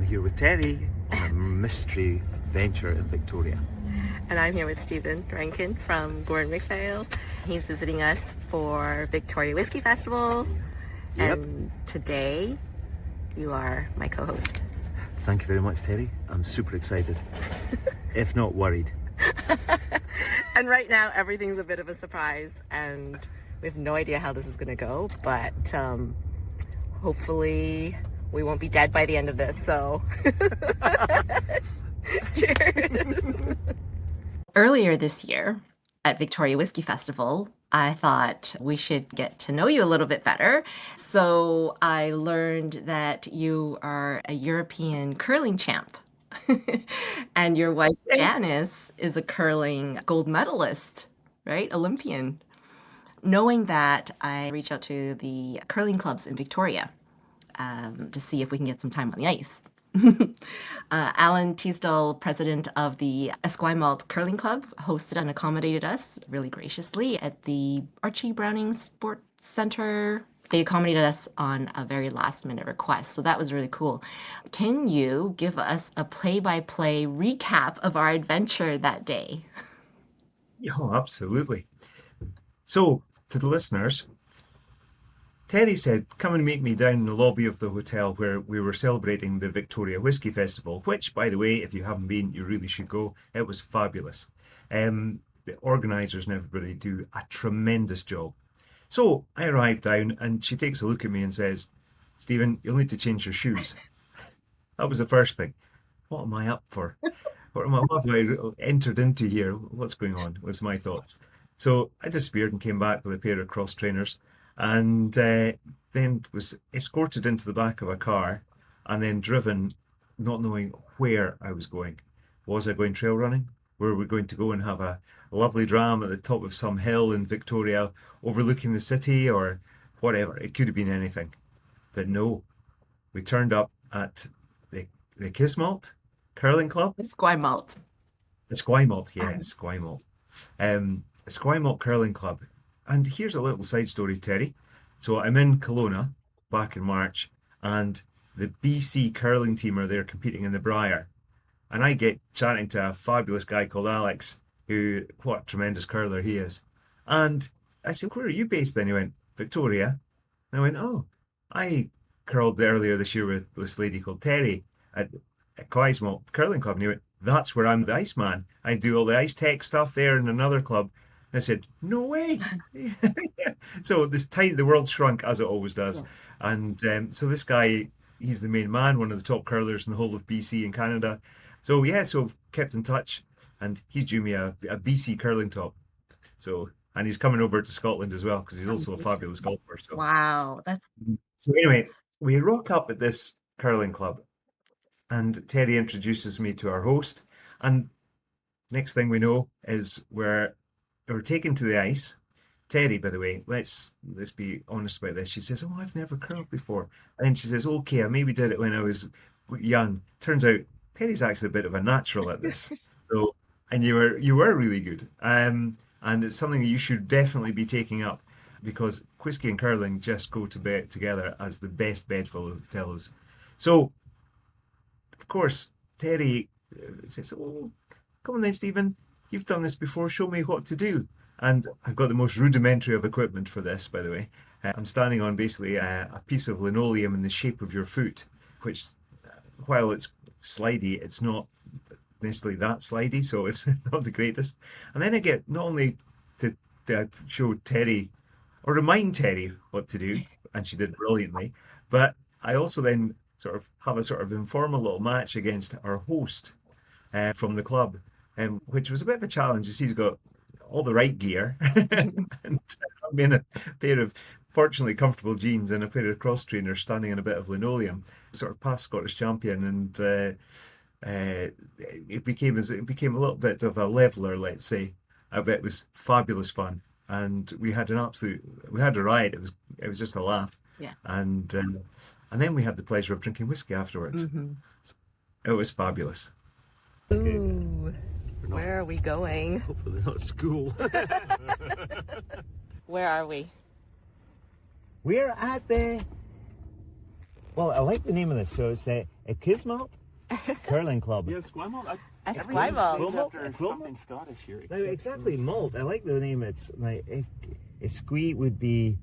here with Terry on a mystery venture in Victoria. And I'm here with Stephen Rankin from MacPhail. He's visiting us for Victoria Whisky Festival. Yep. And today, you are my co-host. Thank you very much, Terry. I'm super excited, if not worried. And right now, everything's a bit of a surprise, and we have no idea how this is going to go, but hopefully we won't be dead by the end of this, so cheers. Earlier this year at Victoria Whisky Festival, I thought we should get to know you a little bit better. So I learned that you are a European curling champ. And your wife, Janice, is a curling gold medalist, right? Olympian. Knowing that, I reached out to the curling clubs in Victoria to see if we can get some time on the ice. Alan Teasdall, president of the Esquimalt Curling Club, hosted and accommodated us really graciously at the Archie Browning Sports Centre. They accommodated us on a very last-minute request, so that was really cool. Can you give us a play-by-play recap of our adventure that day? Oh, absolutely. So, to the listeners, Terry said, come and meet me down in the lobby of the hotel where we were celebrating the Victoria Whisky Festival, which, by the way, if you haven't been, you really should go. It was fabulous. The organisers and everybody do a tremendous job. So I arrived down and she takes a look at me and says, Stephen, you'll need to change your shoes. That was the first thing. What am I up for? What have I entered into here? What's going on? Was my thoughts. So I disappeared and came back with a pair of cross trainers and then was escorted into the back of a car and then driven, not knowing where I was going. Was I going trail running? Were we going to go and have a lovely dram at the top of some hill in Victoria overlooking the city or whatever? It could have been anything. But no, we turned up at the Esquimalt Curling Club. Esquimalt. Esquimalt, yeah, Esquimalt. Esquimalt Curling Club. And here's a little side story, Terry. So I'm in Kelowna back in March, and the BC curling team are there competing in the Briar. And I get chatting to a fabulous guy called Alex, who, what a tremendous curler he is. And I said, where are you based then? He went, Victoria. And I went, oh, I curled earlier this year with this lady called Terry at Esquimalt Curling Club. And he went, that's where I'm the ice man. I do all the ice tech stuff there in another club. And I said, no way. So the world shrunk as it always does. Yeah. And so this guy, he's the main man, one of the top curlers in the whole of BC and Canada. So yeah, so kept in touch, and he's due me a BC curling top. So, and he's coming over to Scotland as well because he's also a fabulous golfer. So. Wow, So anyway, we rock up at this curling club, and Terry introduces me to our host, and next thing we know is we're taken to the ice. Terry, by the way, let's be honest about this. She says, "Oh, I've never curled before," and then she says, "Okay, I maybe did it when I was young." Turns out Terry's actually a bit of a natural at this. So, and you were really good. And it's something that you should definitely be taking up because whisky and curling just go to bed together as the best bedfellows. So, of course, Terry says, "Oh, come on then, Stephen. You've done this before. Show me what to do." And I've got the most rudimentary of equipment for this, by the way. I'm standing on basically a piece of linoleum in the shape of your foot, which, while it's slidey, it's not necessarily that slidey, so it's not the greatest. And then I get not only to show Terry or remind Terry what to do, and she did brilliantly, but I also then sort of have a sort of informal little match against our host from the club, which was a bit of a challenge. You see, he's got all the right gear and I'm in a pair of fortunately comfortable jeans and a pair of cross trainers standing on a bit of linoleum, sort of past Scottish champion, and it became a little bit of a leveler, let's say. I bet it was fabulous fun, and we had a ride. It was just a laugh, yeah. And then we had the pleasure of drinking whiskey afterwards. Mm-hmm. So it was fabulous. Ooh. Where are we going? Hopefully not school. Where are we? We're at the Well, I like the name of this. So it's the Esquimalt Curling Club. Yeah, Esquimalt. Esquimalt. After something Scottish here. Now, exactly, malt. I like the name. It's like Esqui would be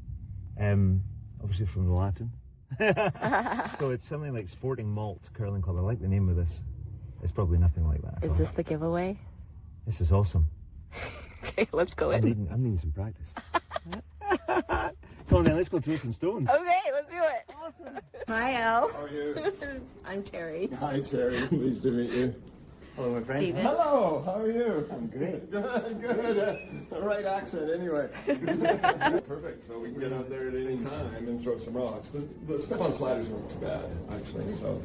obviously from the Latin. So it's something like Sporting Malt Curling Club. I like the name of this. It's probably nothing like that. Is this the giveaway? This is awesome. Okay, let's go I'm in. needing some practice. Come on then, let's go throw some stones. Okay, let's do it. Awesome. Hi, Al. How are you? I'm Terry. Hi, Terry. Pleased to meet you. Hello, my friend. Stephen. Hello. How are you? I'm great. Good. Good. The right accent, anyway. Perfect. So we can get out there at any time and throw some rocks. The step-on sliders aren't too bad, actually. So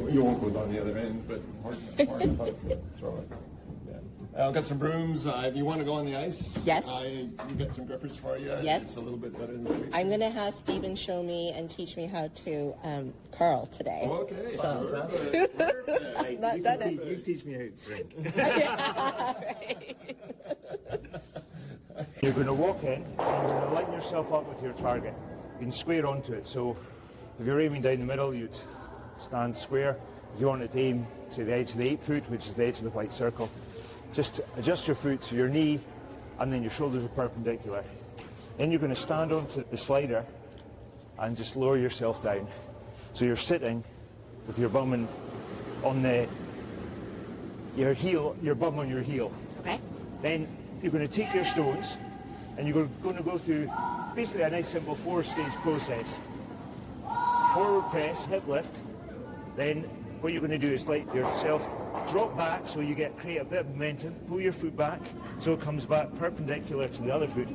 you won't go down the other end, but hard enough to throw it. Yeah. I've got some brooms. If you want to go on the ice, Yes. you get some grippers for you. Yes. It's a little bit better than the street. I'm going to have Stephen show me and teach me how to curl today. Okay. So- Perfect. Not done it. You teach me how to drink. Right. You're going to walk in and you're going to line yourself up with your target. You can square onto it. So if you're aiming down the middle, you'd stand square. If you wanted to aim to the edge of the 8 foot, which is the edge of the white circle, just adjust your foot to your knee and then your shoulders are perpendicular. Then you're going to stand onto the slider and just lower yourself down. So you're sitting with your bum on your heel, your bum on your heel. Okay. Then you're going to take your stones and you're going to go through basically a nice simple 4-stage process. Forward press, hip lift. Then what you're going to do is let yourself drop back so you create a bit of momentum. Pull your foot back so it comes back perpendicular to the other foot.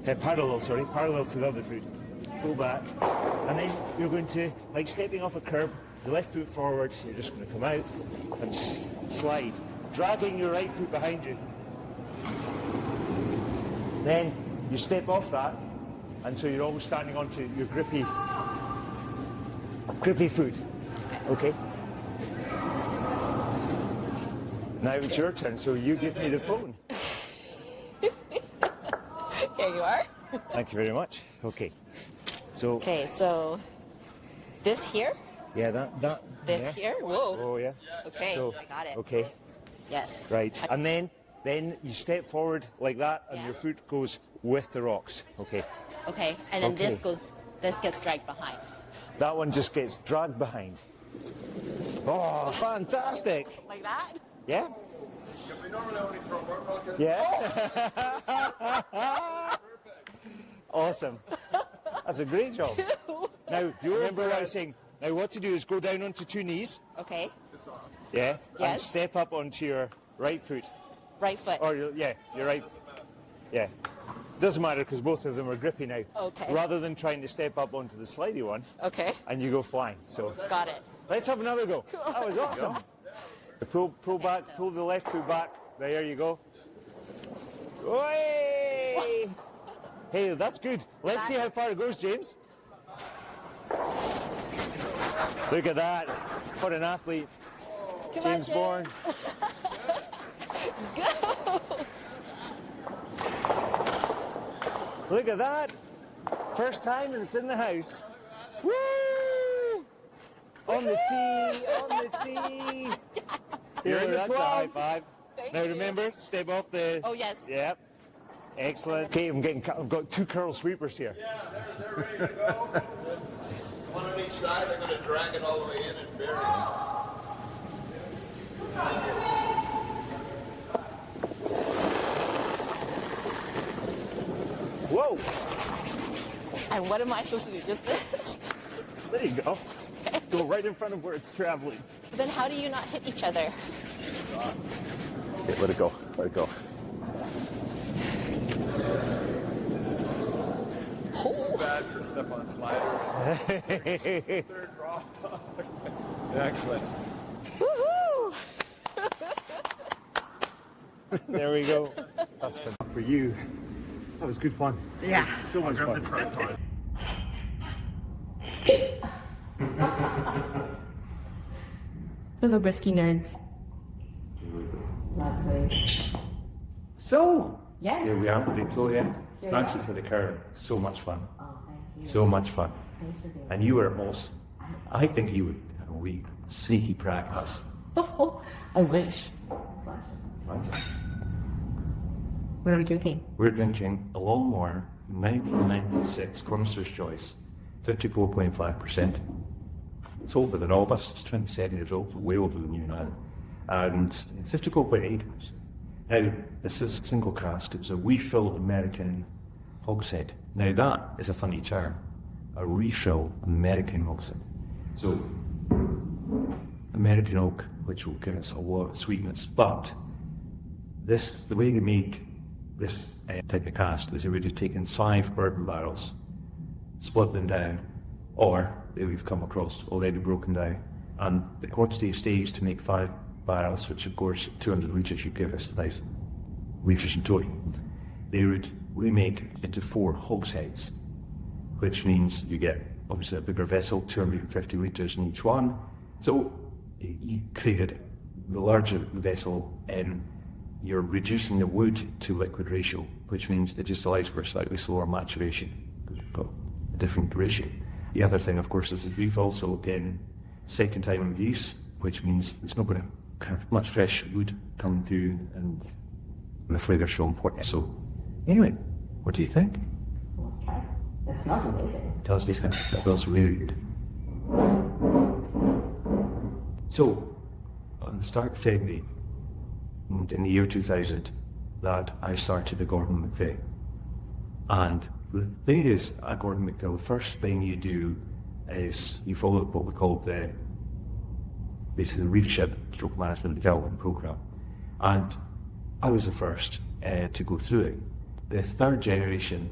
Parallel to the other foot. Pull back. And then you're going to, like stepping off a curb, the left foot forward, you're just going to come out and slide, dragging your right foot behind you. Then you step off that, and so you're always standing onto your grippy foot. Okay? Now it's your turn, so you give me the phone. Here you are. Thank you very much. Okay. So, Okay, so this here, yeah, that. this yeah. here. Whoa. Oh, yeah. Okay, So, I got it. Okay, Yes. right. And then you step forward like that, and Yeah. your foot goes with the rocks. Okay. Okay, and then Okay. this gets dragged behind. That one just gets dragged behind. Oh, fantastic. Like that? Yeah? We normally only throw one rock at Yeah? Awesome. That's a great job. Now, do you remember what I was saying? Now, what to do is go down onto 2 knees. Okay. Yeah? And Yes. step up onto your right foot. Right foot. Or, your right. Yeah. Doesn't matter because both of them are grippy now. Okay. Rather than trying to step up onto the slidey one, Okay. and you go flying. So Got it. let's have another go. That was awesome. Pull back, pull the left foot back. There you go. Oi! Hey, that's good. Let's see how far it goes, James. Look at that. What an athlete. Come James on, Bourne. Go. Look at that. First time and it's in the house. Woo! On the tee, on the tee. You're in the That's a 12. high five. Thank Now you. remember, step off the... Oh, yes. Yep. Excellent. Okay, I've got 2 curl sweepers here. Yeah, they're ready to go. One on each side. They're going to drag it all the way in and bury it. Whoa! And what am I supposed to do? Just this? There you go. Go right in front of where it's traveling. Then how do you not hit each other? Okay, let it go. Let it go. Bad for step on slider. Third rock. Excellent. Woohoo! There we go. That's fun for you. That was good fun. Yeah. So much fun. Fellow Brisky nerds. Lovely. So, Yes. here we are, Victoria. Here we Thank are. you for the curling. So much fun. Oh, thank you. So much fun. Thanks for being And you were awesome. I think he would have a wee sneaky practice. I wish. What are we drinking? We're drinking a Longmorn 1996 Connoisseur's Choice, 54.5%. It's older than all of us. It's 27 years old, way older than you now. And it's 54.8%. Now, this is single cask. It was a refill American hogshead. Now, that is a funny term. A refill American hogshead. So, American oak, which will give us a lot of sweetness. But the way they make this type of cask is they would have taken 5 bourbon barrels, split them down, or we've come across already broken down, and the quantity of stage to make 5 barrels, which of course 200 litres should give us 1,000 litres in total. They would remake into 4 hogsheads, which means you get obviously a bigger vessel, 250 litres in each one. So you created the larger vessel and you're reducing the wood to liquid ratio, which means it just allows for a slightly slower maturation because we've got a different ratio. The other thing, of course, is that we've also getting second time of use, which means it's not going to have much fresh wood come through and the flavour show important. So, anyway, what do you think? Let's try it. It smells amazing. Tell us this kind of that smells really good. So, on the start of February, in the year 2000, that I started at Gordon MacPhail. And the thing is, at Gordon MacPhail, the first thing you do is you follow what we call basically the leadership stroke management development program. And I was the first to go through it. The third generation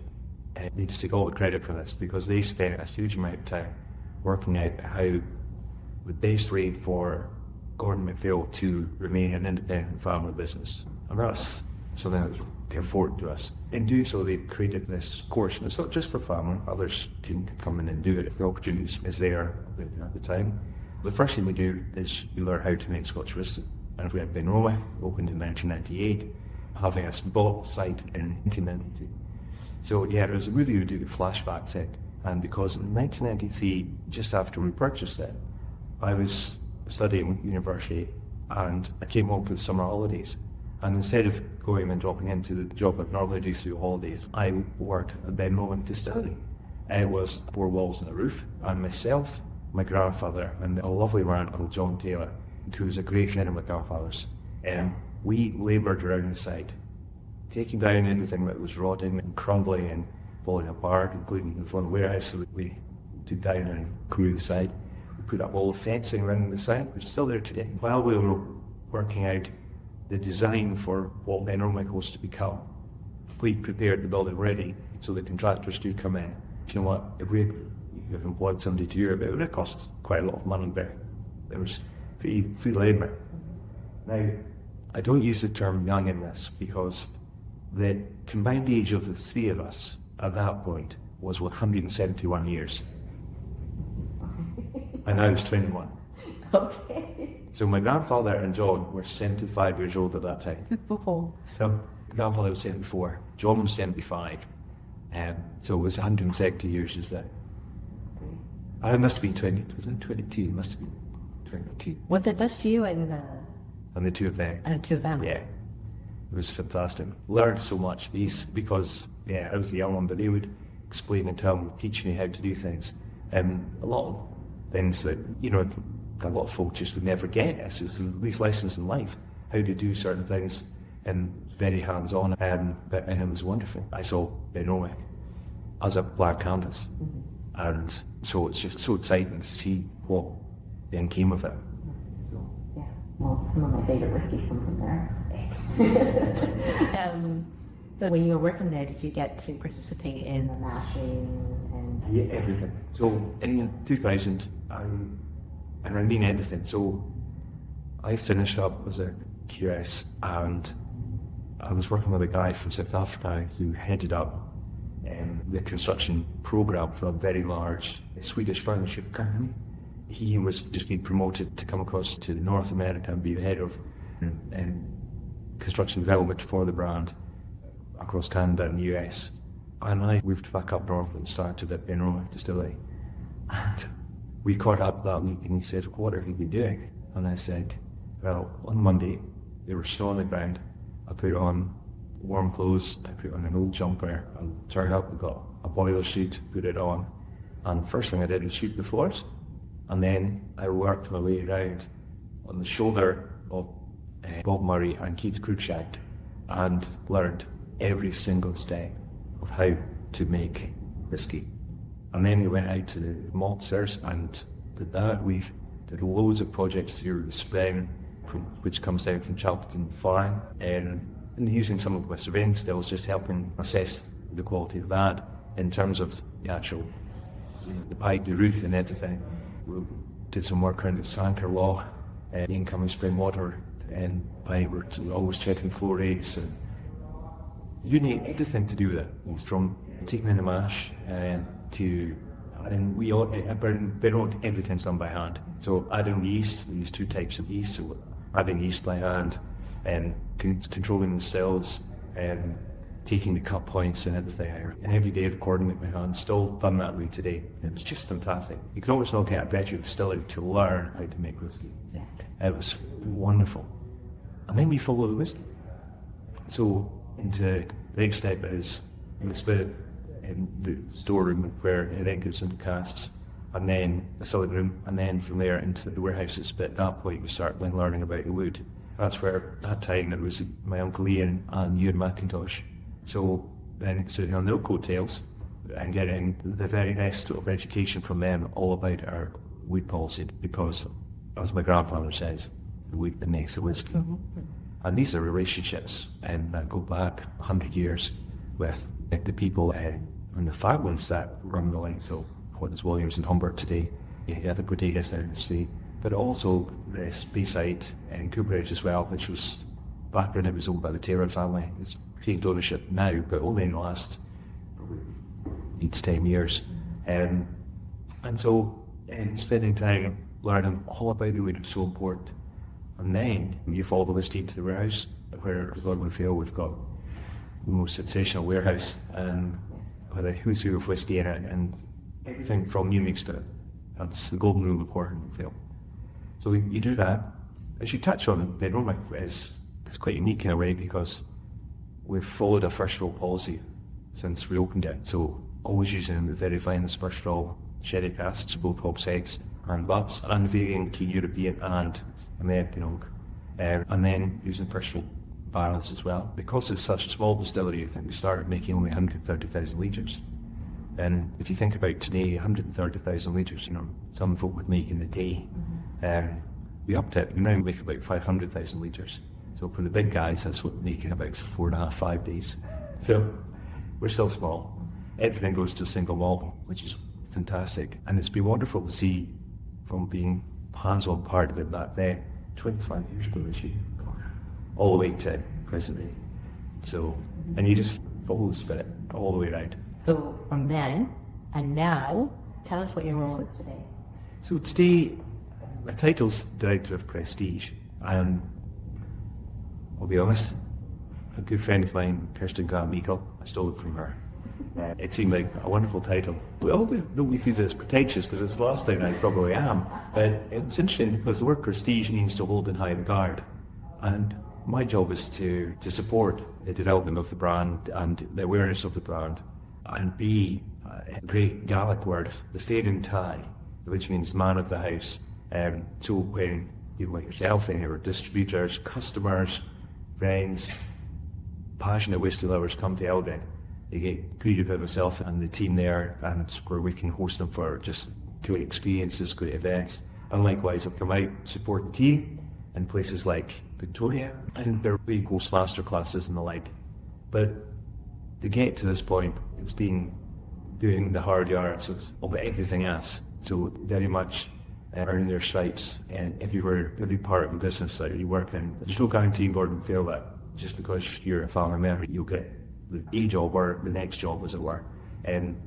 needs to take all the credit for this because they spent a huge amount of time working out how the best way for Gordon MacPhail to remain an independent family business. And that's something that was important to us. In doing so, they created this course, and it's not just for family, others can come in and do it if the opportunity is there at the time. The first thing we do is we learn how to make Scotch whisky. And we had Benromach, opened in 1998, having a bottle site in 1992. So yeah, there was a movie we do the flashback thing, and because in 1993, just after we purchased it, I was studying at university and I came home for the summer holidays, and instead of going and dropping into the job I'd normally do through holidays, I worked at Benromach Distillery. It was 4 walls and a roof, and myself, my grandfather, and a lovely man called John Taylor, who was a great friend of my grandfather's, we laboured around the site, taking down anything that was rotting and crumbling and falling apart, including the front warehouse that we took down and grew the site. Put up all the fencing around the site, which is still there today. While we were working out the design for what Benromach was to become, we prepared the building ready so the contractors do come in. You know what, if we have employed somebody to Europe, it would have cost quite a lot of money there. There was free labour. Now, I don't use the term young in this because the combined age of the 3 of us at that point was 171 years. And I was 21. Okay. So my grandfather and John were 75 years old at that time. So my grandfather was 74, John was 75. So it was 170 years is that. I must have been 20, was it 22? It must have been 22. Was it just you and And the 2 of them. the 2 of them? Yeah. It was fantastic. Learned so much because, yeah, I was the young one, but they would explain and tell me, teach me how to do things. A lot of things that, you know, a lot of folk just would never get. It's these lessons in life, how to do certain things, and very hands-on. And it was wonderful. I saw Benromach as a blank canvas. And so it's just so exciting to see what then came of it. So, yeah. Well, some of my favorite whiskeys come from there. So when you were working there, did you get to participate in the mashing and... Yeah, everything. So in 2000, and I mean everything. So I finished up as a QS, and I was working with a guy from South Africa who headed up the construction program for a very large Swedish furniture company. He was just being promoted to come across to North America and be the head of construction development for the brand across Canada and the US. And I moved back up north and started at Benromach Distillery. And we caught up that week and he said, what have you been doing? And I said, well, on Monday, there was snow on the ground. I put on warm clothes, I put on an old jumper, and turned up, we got a boiler suit, put it on. And the first thing I did was sweep the floors. And then I worked my way around on the shoulder of Bob Murray and Keith Cruikshank and learned every single step of how to make whiskey. And then we went out to the maltsters and did that. We did loads of projects through the spring, which comes down from Chalperton Farm, and using some of my surveying skills, just helping assess the quality of that in terms of the actual, the pipe, the roof and everything. We did some work around the Sanker Law, the incoming spring water and pipe. We're always checking flow rates and you need everything to do with it. From taking in the mash to, and we Benromach, everything's done by hand. So adding yeast, we use 2 types of yeast, so adding yeast by hand and controlling the cells and taking the cut points and everything. And every day recording with my hand, still done that way today. It was just fantastic. You can always not get a better distillery to learn how to make whiskey. It was wonderful. And then we follow the whiskey. So into the next step is we split it in the storeroom where it then goes into casks, and then the solid room, and then from there into the warehouse is split. At that point we start then learning about the wood. That's where, that time, it was my Uncle Ian and Ewan McIntosh. So then sitting on their coattails and getting the very best of education from them all about our wood policy, because, as my grandfather says, the wood that makes the whiskey. And these are relationships that go back 100 years with the people and the families that run the line. So what is Williams and Humbert today, the other bodegas down the street, but also the Speyside and Cooperage as well, which was back when it was owned by the Taylor family. It's changed ownership now, but only in the last 8 to 10 years. And so spending time learning all about the wood was so important. And then you follow the whiskey into the warehouse, where at MacPhail we've got the most sensational warehouse and with a who's who of whiskey in it and everything from new mix to it. That's the golden rule of port in MacPhail. So you do that. As you touch on it, Benromach is quite unique in a way because we've followed a first roll policy since we opened it. So always using the very finest first roll sherry casks, both hogsheads and butts, and varying to European and American oak. And then using first roll barrels as well. Because it's such a small distillery, I think we started making only 130,000 litres. And if you think about today, 130,000 litres, some folk would make in a day. We upped it, we now make about 500,000 litres. So for the big guys, that's what making about 4.5, 5 days. So we're still small. Everything goes to single malt, which is fantastic. And it's been wonderful to see from being hands-on part of it back then, 25 years ago this year, all the way to presently. So, and you just follow the spirit all the way around. So from then and now, tell us what your role is today. So today, my title's Director of Prestige, and I'll be honest, a good friend of mine, Kirsten Garmichael, I stole it from her. It seemed like a wonderful title. We always don't see this pretentious because it's the last thing I probably am. But it's interesting because the word prestige means to hold in high regard. And my job is to support the development of the brand and the awareness of the brand and be a great Gaelic word, the Fairing tie, which means man of the house. So when people like yourself in here, distributors, customers, friends, passionate whiskey lovers come to Elgin, they get greeted by myself and the team there, and it's where we can host them for just great experiences, great events. And likewise, I've come out to support the team in places like Victoria, and there will be ghost master classes and the like. But to get to this point, it's been doing the hard yards of everything else. So very much earning their stripes and every part of the business that you work in. There's no guarantee in Gordon Fail that just because you're a family member, you'll get a job or the next job, as it were. And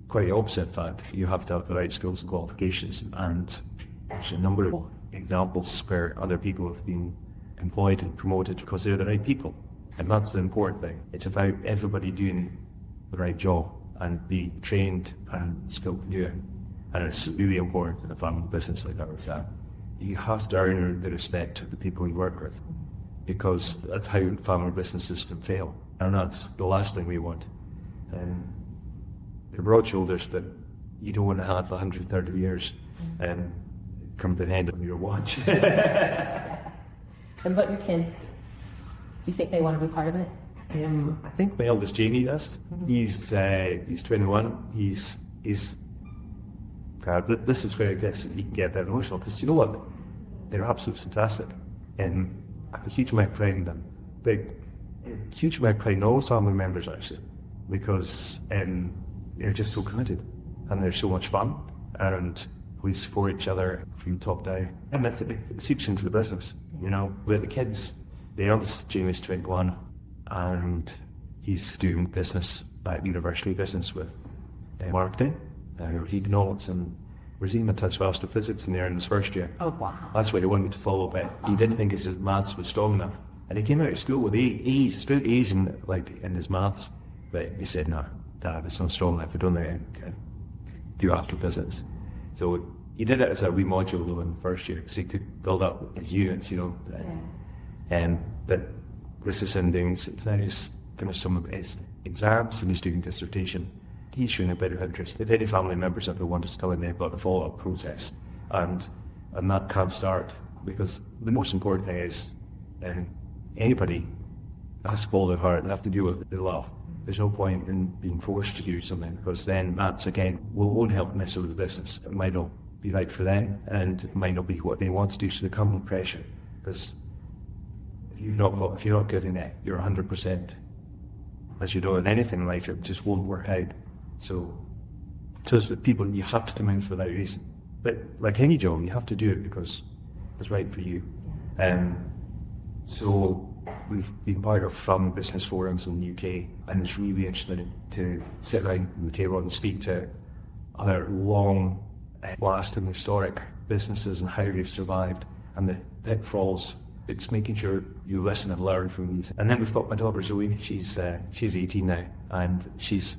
quite the opposite, in fact, you have to have the right skills and qualifications. And there's a number of examples where other people have been employed and promoted because they're the right people. And that's the important thing. It's about everybody doing the right job and being trained and skilled to do it. And it's really important in a family business like ours that you have to earn the respect of the people you work with, because that's how family businesses can fail. And that's the last thing we want. The broad shoulders that you don't want to have 130 years come to the end of your watch. And what your kids, do you think they want to be part of it? I think my eldest Jamie does. He's 21. He's God, this is where I guess you can get that emotional, because you know what? They're absolutely fantastic. And I have a huge amount of pride in them. Huge amount of pride in all family members, actually, because they're just so committed and they're so much fun, and we support each other from top down. And it seeps into the business, you know. With the kids, the eldest Jamie's 21, and he's doing business at university business with marketing. He notes, and we're seeing him touch astrophysics in there in his first year. Oh, wow. That's what he wanted me to follow, but he didn't think his maths was strong enough. And he came out of school with A's, straight A's in his maths. But he said, no, Dad, it's not strong enough. I don't think I can do astrophysics. So he did it as a wee module though in the first year, because he could build up his units, you know. But this is in doing, now he's finished some of his exams and he's doing dissertation. He's showing a bit of interest. If any family members ever want to come in, they've got a follow-up process, and that can't start, because the most important thing is anybody has to follow their heart. They have to do what they love. There's no point in being forced to do something, because then that's again won't help necessarily the business. It might not be right for them, and it might not be what they want to do. So they come with pressure, because if you're not giving it, you're 100%. As you know, in anything in life, it just won't work out. So as the people, you have to come in for that reason. But like any job, you have to do it because it's right for you. So we've been part of family business forums in the UK, and it's really interesting to sit around the table and speak to other long-lasting historic businesses and how they've survived and the pitfalls. It's making sure you listen and learn from these. And then we've got my daughter Zoe. She's 18 now, and she's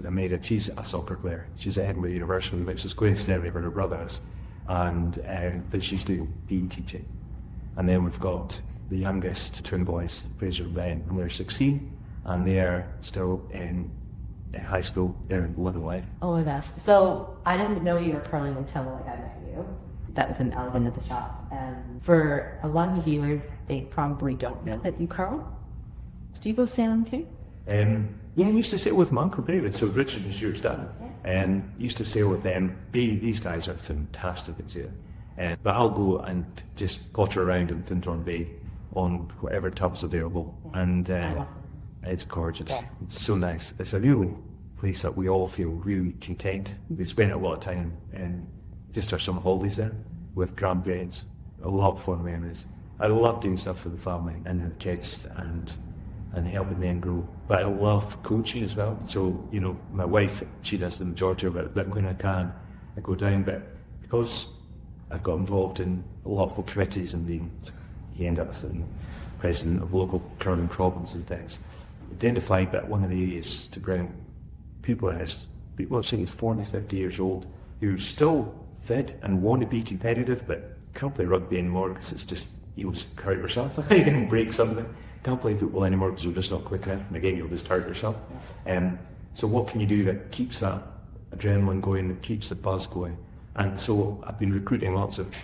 amazing. She's a soccer player. She's at Edinburgh University, which is coincidentally where her brother is, and but she's doing PE teaching. And then we've got the youngest twin boys, Fraser and Ben, and they're 16, and they're still in high school. They're living life. Oh my gosh. So I didn't know you were curling until I met you. That was an element of the shop. For a lot of viewers, they probably don't know that you curl. Do you go sailing too? Yeah, I used to sail with my Uncle David, so Richard and Stuart's dad, and used to sail with them. These guys are fantastic at sailing. But I'll go and just potter around in Fintron Bay on whatever tub's available, and it's gorgeous. Yeah. It's so nice. It's a real place that we all feel really content. We spend a lot of time in just our summer holidays there with grandparents. A lot of fun memories. I love doing stuff for the family and the kids and helping them grow. But I love coaching as well. So, you know, my wife, she does the majority of it, but when I can, I go down. But because I've got involved in a lot of committees and being president of local curling clubs and things, identified that one of the areas to bring people saying 40, 50 years old who still fit and want to be competitive but can't play rugby anymore because it's just, you'll just hurt yourself. You can break something. Can't play football anymore because you're just not quick enough, and again you'll just hurt yourself. So what can you do that keeps that adrenaline going, that keeps the buzz going? And so I've been recruiting lots of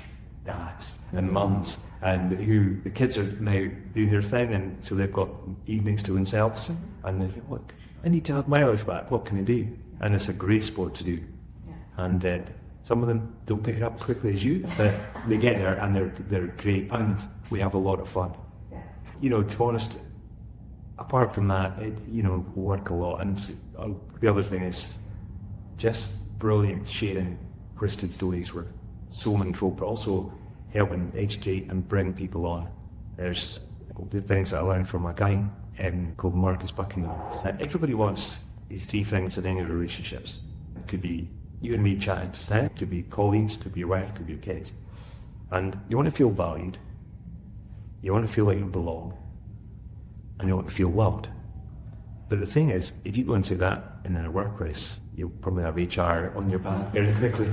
dads and mums, and who the kids are now doing their thing, and so they've got evenings to themselves, and they think, look, I need to have my life back, what can I do? And it's a great sport to do. And some of them don't pick it up quickly as you, but they get there and they're great, and we have a lot of fun. You know, to be honest, apart from that, we work a lot, and the other thing is just brilliant sharing twisted stories with so many folk, but also helping educate and bring people on. There's the things that I learned from a guy called Marcus Buckingham. Everybody wants these three things in any relationships. It could be you and me chatting, it could be colleagues, it could be your wife, it could be your kids. And you want to feel valued, you want to feel like you belong, and you want to feel loved. But the thing is, if you go and say that in a workplace, you'll probably have HR on your back very quickly.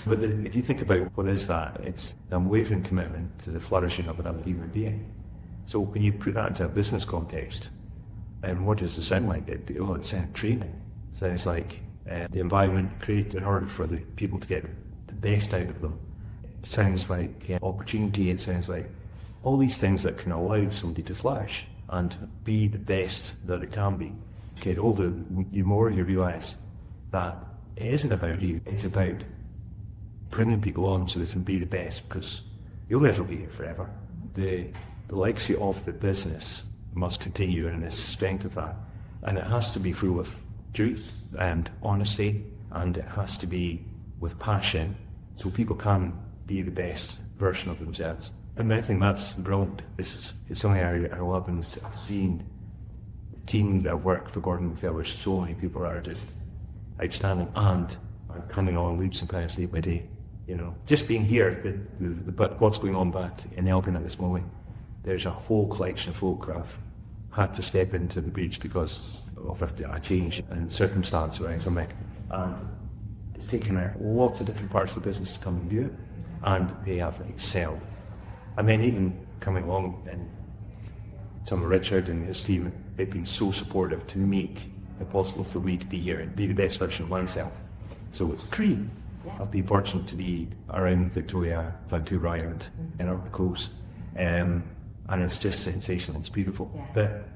But if you think about what is that, it's an unwavering commitment to the flourishing of another human being. So when you put that into a business context, and what does it sound like? Well, it's training. It sounds like the environment created in order for the people to get the best out of them. It sounds like opportunity. It sounds like all these things that can allow somebody to flourish and be the best that it can be. Get older, the more you realise that it isn't about you, it's about bringing people on so they can be the best, because you'll never be here forever. The legacy of the business must continue, and the strength of that. And it has to be full of truth and honesty, and it has to be with passion, so people can be the best version of themselves. And I think that's brilliant. It's something I love, and I've seen the team that work for Gordon MacPhail, where so many people are just outstanding and are coming on leaps and bounds day by day. You know, just being here, but what's going on back in Elgin at this moment, there's a whole collection of folk who have had to step into the breach because of a change in circumstance around something. And it's taken a lot of different parts of the business to come and do it, and they have excelled. I mean, even coming along, and some of Richard and his team, they've been so supportive to make it possible for me to be here and be the best version of myself. So it's great. I've been fortunate to be around Victoria, Vancouver Island, and on the coast. And it's just sensational, it's beautiful. Yeah. But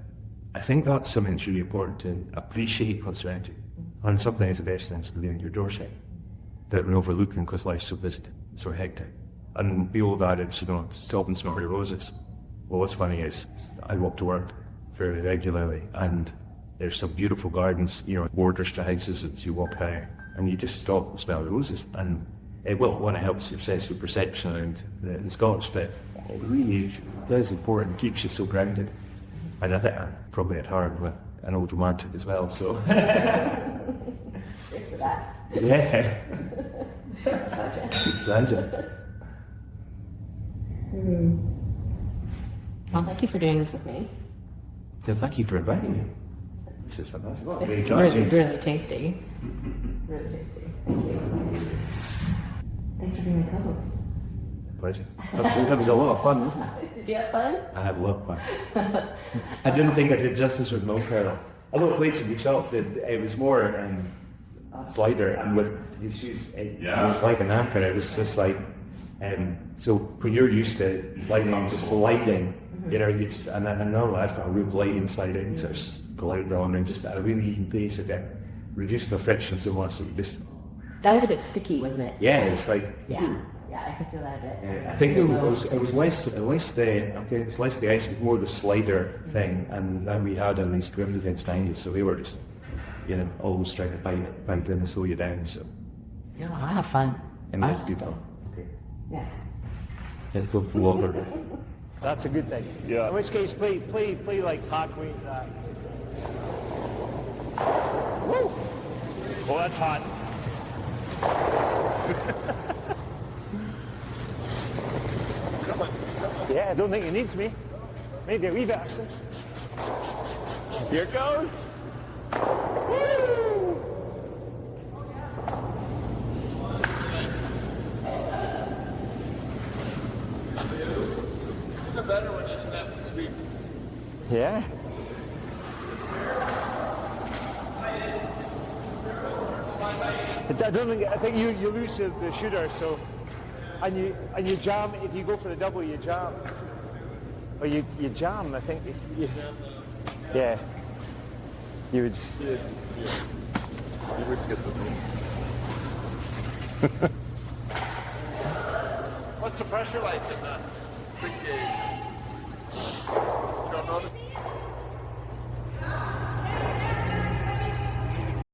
I think that's something that's really important, to appreciate what's around you. And sometimes the best things to be on your doorstep that we're overlooking because life's so busy, so hectic. And the old adage, stop and smell your roses. Well, what's funny is I walk to work fairly regularly, and there's some beautiful gardens, borders to houses as you walk by, and you just stop and smell roses. And it helps your sense of perception around the Scottish, but it really is important, keeps you so grounded. And I think I'm probably at heart with an old romantic as well, so. Thanks for that. Yeah. Excited. Well, thank you for doing this with me. Yeah, thank you for inviting me. This is fantastic. It's really tasty. Really tasty. Thank you. Thanks for being my co-host. Pleasure. That was a lot of fun, wasn't it? Did you have fun? I had a lot of fun. I didn't think I did justice with MacPhail. Although the place we shot, it was more slider, and with his shoes, it was like an anchor. It was just like, so when you're used to sliding, just gliding, you just, and I know I've got a real gliding sliding, so it's gliding around and just at a really even pace, it reduced the friction so much that you just. That was a bit sticky, wasn't it? Yeah, it's like. Yeah, I can feel that a bit. I think it was less the ice, was more the slider thing, and then we had these grim things behind us, so we were just, always trying to bite in and slow you down. So. No, I have fun. And that's beautiful. Okay. Yes. Let's go for water. That's a good thing. Yeah. In which case, play like halfway to that. Woo! Oh, that's hot. Yeah, I don't think he needs me. Maybe a wee bit, actually. Here it goes. Woo! The better one isn't that sweet. Yeah. I think you lose the shooter, so and you jam. If you go for the double, you jam, or you jam. I think. Yeah. You would. You would get the What's the pressure like in that big gauge?